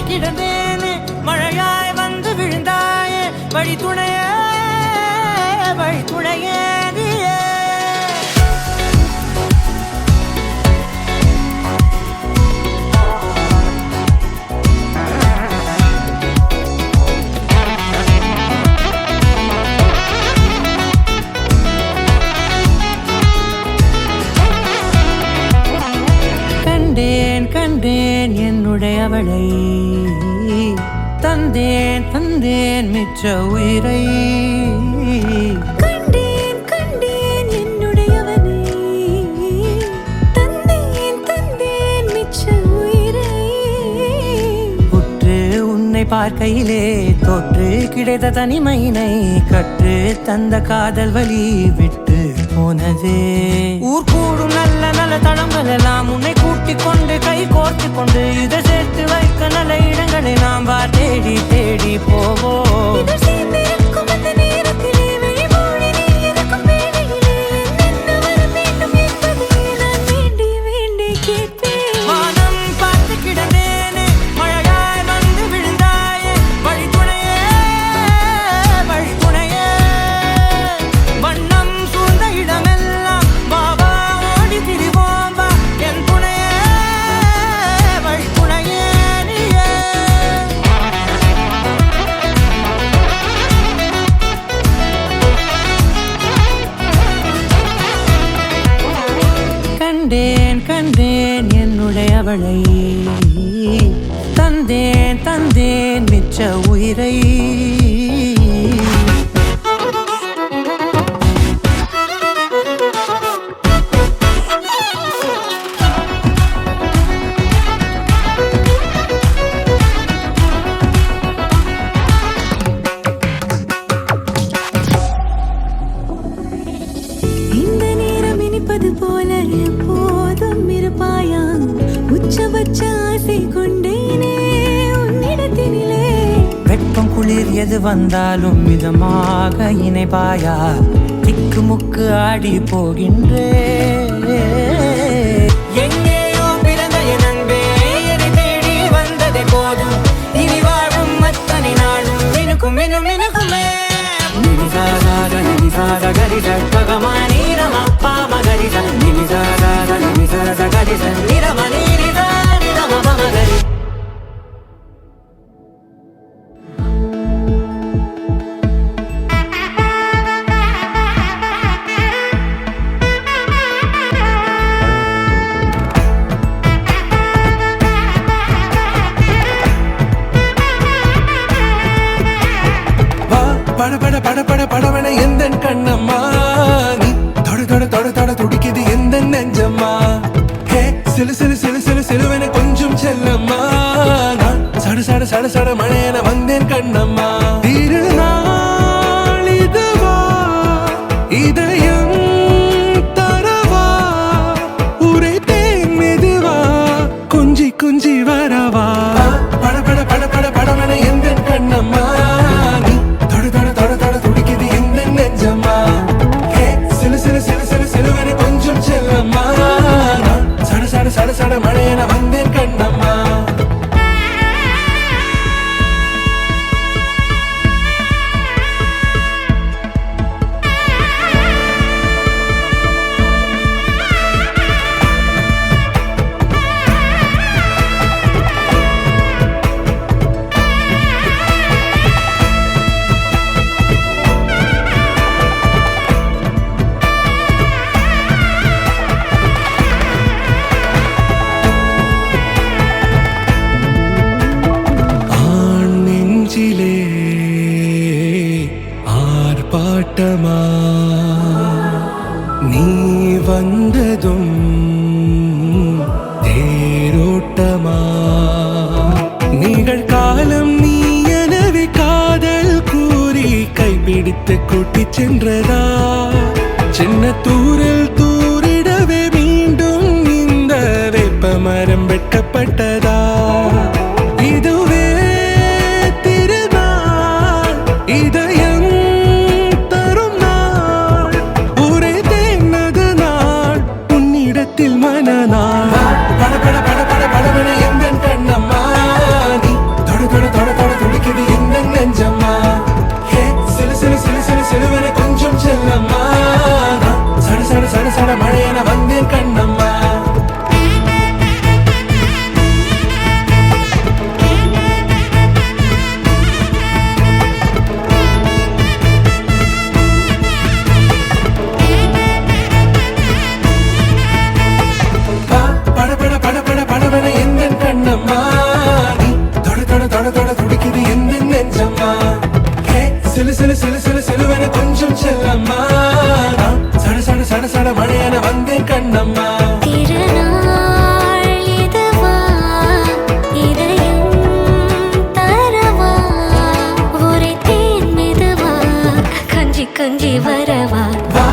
கிடந்தேனே மழையாய் வந்து விழுந்தாயே வழி துணையே நீயே கண்டேன் என்னுடையவளை தந்தேன் மிச்ச உயிரை கண்டேன் என்னுடையவனை தந்தேன் மிச்ச உயிரை உற்று உன்னை பார்க்கையிலே தோற்று கிடைத்த தனிமையினை கற்று தந்த காதல் வழி விட்டு போனதே ஊர் கூடும் நல்ல நல்ல தளங்கள் எல்லாம் உன்னை கூட்டிக் கொண்டு கை கோர்த்து கொண்டு இதை சேர்த்து வைக்க நல்ல இடங்களை நாம் தேடி போவோம். கண்டேன் என்னுடையவளை தந்தேன் மிச்ச உயிரை போல எப்போதும் இருப்பாயா உச்சபட்ச ஆசை கொண்டேனே உன்னிடத்தினிலே வெப்பம் குளிர் எது வந்தாலும் மிதமாக இணைப்பாயா திக்கு முக்கு ஆடி போகின்றே எங்கேயோ பிறந்த என் அன்பே என்னை தேடி வந்ததே போதும் இனி வாழும் அத்தனை நாளும் மினுக்குமே ககமானி ரமப்பா மகரி கரி நிரமணி மகரி படவன எந்த கண்ணம்மா நீ தொட துடிக்குது எந்த நெஞ்சம்மா ஹே சிலுவென கொஞ்சம் செல்லம்மா நான் சட மழையன வந்தேன் கண்ணம்மா திருநாள் இதுவா இதயம் தரவா உரைத்தேன் மெதுவா குஞ்சி வரவா படவன எந்த கண்ணம்மா சட மழையன வந்தேன் கண்ணம்மா ஆர்ப்பாட்டமா நீ வந்ததும் தேரோட்டமா நிகழ்காலம் நீ எனவே காதல் கூறி கைப்பிடித்து கூட்டிச் சென்றதா சின்ன தூரிடவே மீண்டும் இந்த வேப்ப மரம் வெட்டப்பட்டதா இதுவே திருநாள் இதயம் தரும் நாள் ஒரே தேனது நாள் உன்னிடத்தில் மனநாள் படவன எந்த கண்ணம்மா நீ கொஞ்சி வரவா வா